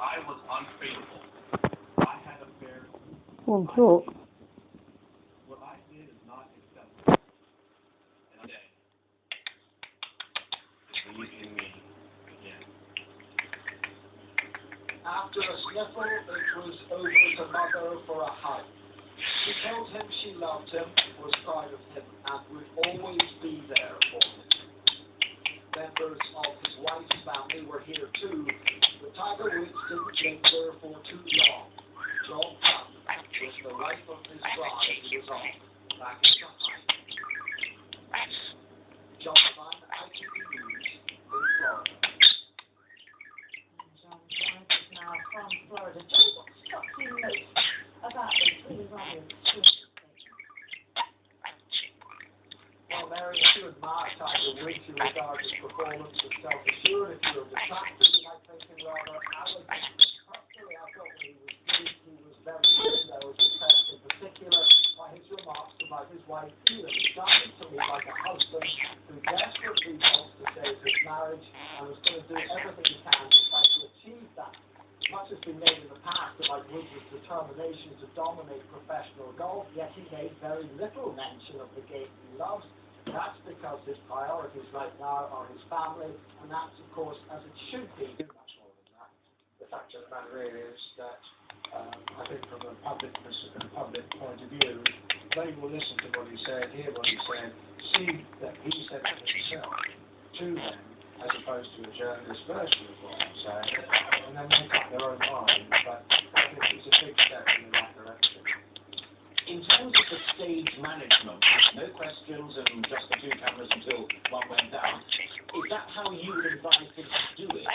I was unfaithful. I had affairs. One talk. What I did is not acceptable. And today, believe in me again. After a sniffle, it was over to Mother for a hug. She told him she loved him, was proud of him, and would always be there for him. Members of his wife's family were here too, but Tiger Woods didn't linger for too long. John Patton was the life of his bride he was on, back in Shanghai. John Patton, ITV News, in Florida. John is now from Florida. John, what struck you most about this really rather short statement? Well, Mary, if you admire Tiger Woods, you regard his performance as self-assured. If you're a detractor, you might think him rather arrogant. Personally, I thought when he was pleased, he was very good. I was impressed in particular by his remarks about his wife, Ela. He sounded to me like a husband who desperately wants to save his marriage and was going to do everything he can to try to achieve that. Much has been made in the past about Woods' determination to dominate professional golf, yet he made very little mention of the game he loves. That's because his priorities right now are his family, and that's, of course, as it should be. Much more than that. The fact of the matter is that I think from a public point of view, they will listen to what he said, hear what he said, see that he said it himself to them, as opposed to a journalist version of what I'm saying, and then make up their own mind. But I think it's a big step in the right direction. In terms of the stage management, no questions and just the two cameras until one went down, is that how you would advise him to do it?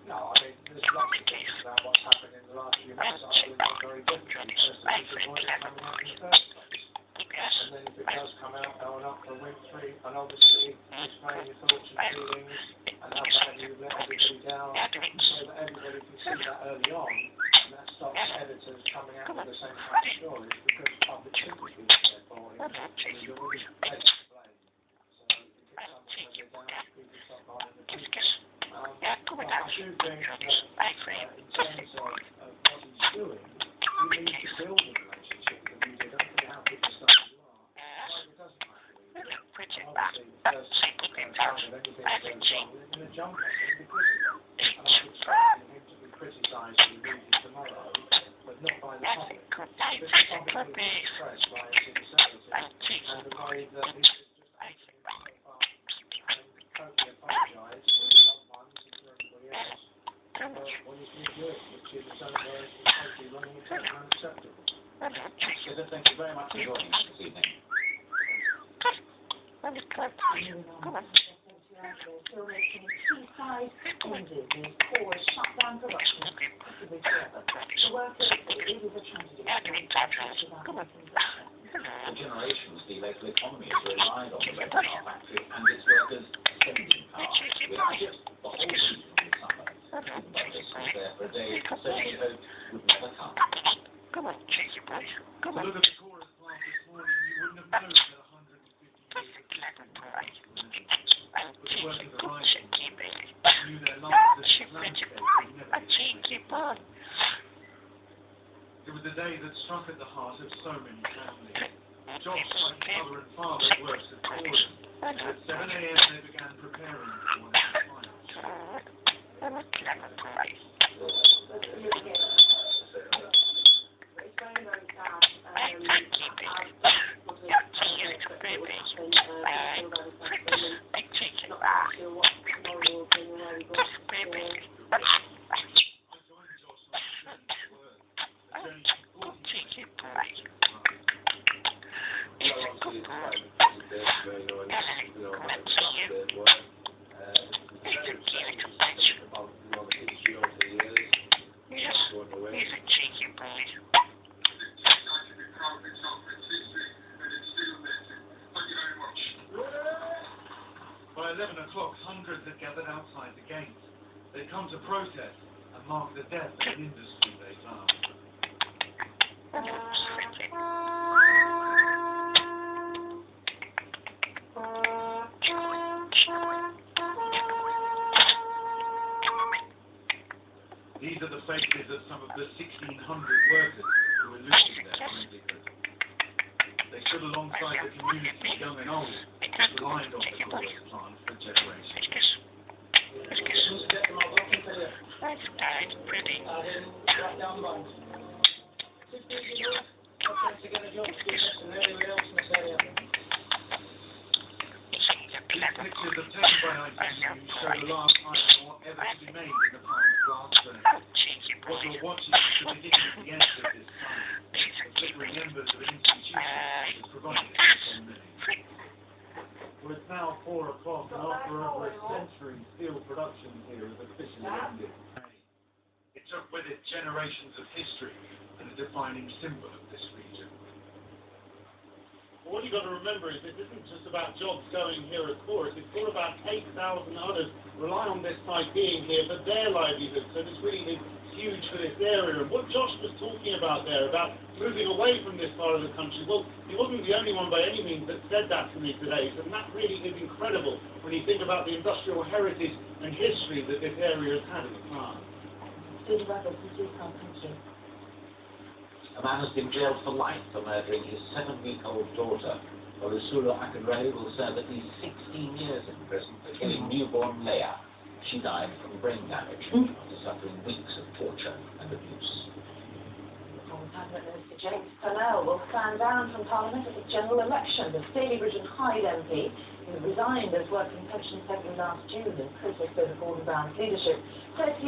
No, I mean, there's lots of things about what's happened in the last few months that I think are very different. First, the disappointment coming out in the first place. And then if it does come out, going up for Winfrey, and obviously explain your thoughts and feelings, and how bad you've let everybody down, so that everybody can see that early on, and that stops editors coming out with the same kind of stories, because public sympathy is there for him, and he's already taken the blame. So if it comes down, people stop buying the tickets. But I do think that in terms of what he's doing, you need to build a relationship with the media. Don't think how big a star you are. It doesn't matter who you are. Obviously, the first time of anything that goes wrong, we're going to jump at him because of it. And I'm expecting him to be criticised in the media tomorrow, but not by the public. Because the public will be expressed by his sincerity and the way that he's just opening himself up and totally apologised for someone and for everybody else for what he's been doing, which in his own words is totally wrong and totally unacceptable. So thank you very much for joining us this evening. Still making seaside ended in poor shutdown production, possibly forever. The workers, it is a tragedy. For generations, the local economy has relied on the red car factory and its workers sending cars without it. The whole region this summer, even though this was there for a day, certainly hoped would never come. To look at the chorus class this morning, you wouldn't have known that 150 years but the workers are right. Knew their lives as landscape would never be. It was a day that struck at the heart of so many families. Josh, like mother and father, worked at Chorus, and at 7 a.m. they began preparing for their trial. By 11 o'clock, hundreds had gathered outside the gates. They'd come to protest and mark the death of an industry they loved. These are the faces of some of the 1,600 workers who are losing their livelihood. They stood alongside the community, young and old, relied on the chorus plant for generations. These pictures obtained by ITV show the last iron ore ever to be made in the plant's blast furnace. What you're watching is the beginning of the end of this time. The flickering embers of an institution that has provided so many. Well, it's now 4 o'clock, and after over a century, steel production here is officially ended. It took with it generations of history and a defining symbol of this region. What you've got to remember is this isn't just about jobs going here, of course. It's all about 8,000 others rely on this site being here for their livelihood. So this really is huge for this area. And what Josh was talking about there, about moving away from this part of the country, well, he wasn't the only one by any means that said that to me today. And that really is incredible when you think about the industrial heritage and history that this area has had in the past. A man has been jailed for life for murdering his 7-week-old daughter. Olusulu Akindele will serve at least 16 years in prison for killing newborn Leah. She died from brain damage after suffering weeks of torture and abuse. Former Cabinet Minister James Pennell will stand down from Parliament at the general election. The Stalybridge and Hyde MP, who resigned as working pension secretary last June in protest over Gordon Brown's leadership, says he